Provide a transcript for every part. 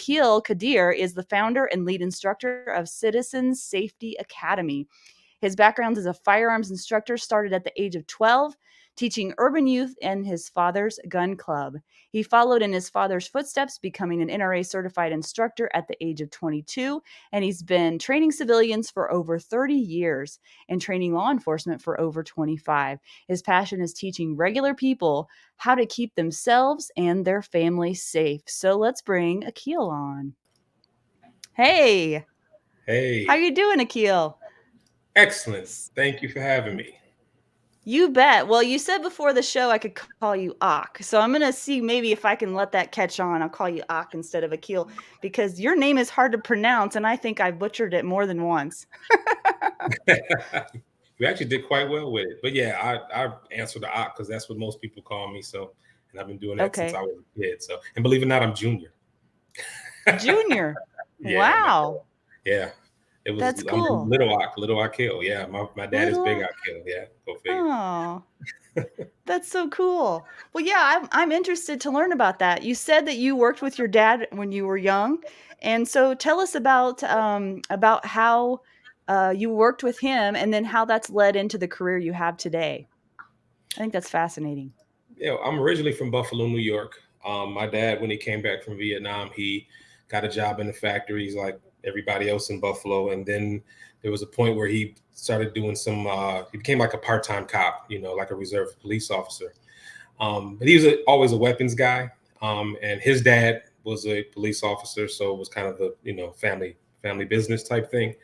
Aqil Qadir is the founder and lead instructor of Citizens Safety Academy. His background as a firearms instructor started at the age of 12, teaching urban youth in his father's gun club. He followed in his father's footsteps, becoming an NRA certified instructor at the age of 22, and he's been training civilians for over 30 years and training law enforcement for over 25. His passion is teaching regular people how to keep themselves and their families safe. So let's bring Aqil on. Hey, how Hey, you doing, Aqil? excellent. Thank you for having me. You bet. Well, you said before the show I could call you Ak. So I'm going to see maybe if I can let that catch on. I'll call you Ak instead of Akil because your name is hard to pronounce and I think I butchered it more than once. We actually did quite well with it. But yeah, I answer the Ock because that's what most people call me. So, and I've been doing that since Okay. I was a kid. So, and believe it or not, I'm junior. Junior. Yeah, Wow. yeah. It was That's I'm cool. little Akil. Yeah, my dad is big Little. Akil. Yeah, go figure. Oh, that's so cool. Well, yeah, I'm interested to learn about that. You said that you worked with your dad when you were young. And so tell us about how you worked with him and then how that's led into the career you have today. I think that's fascinating. Yeah, I'm originally from Buffalo, New York. My dad, when he came back from Vietnam, he got a job in the factories like everybody else in Buffalo. And then there was a point where he started doing he became like a part-time cop, like a reserve police officer. But he was always a weapons guy. And his dad was a police officer. So it was kind of a, family business type thing.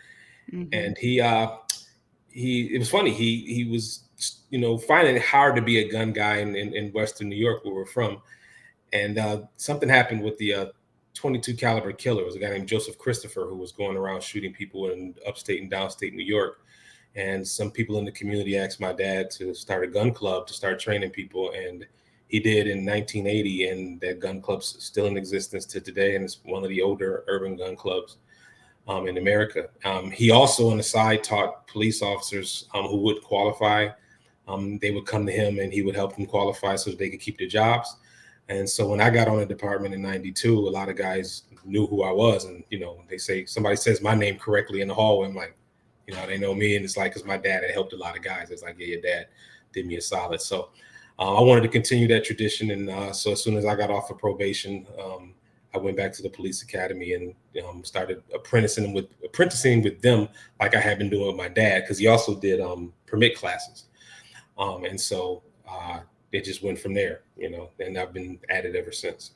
Mhm. And it was funny. He was, finding it hard to be a gun guy in Western New York where we're from. And something happened with the 22 caliber killer. It was a guy named Joseph Christopher who was going around shooting people in upstate and downstate New York. And some people in the community asked my dad to start a gun club to start training people. And he did in 1980. And that gun club's still in existence to today. And it's one of the older urban gun clubs in America. He also, on the side, taught police officers who would qualify. They would come to him and he would help them qualify so that they could keep their jobs. And so when I got on the department in 92, a lot of guys knew who I was. And, they say, somebody says my name correctly in the hallway. I'm like, they know me. And it's like, because my dad had helped a lot of guys. It's like, yeah, your dad did me a solid. So I wanted to continue that tradition. And so as soon as I got off of probation, I went back to the police academy and started apprenticing with them like I had been doing with my dad, because he also did permit classes. And so it just went from there, and I've been at it ever since.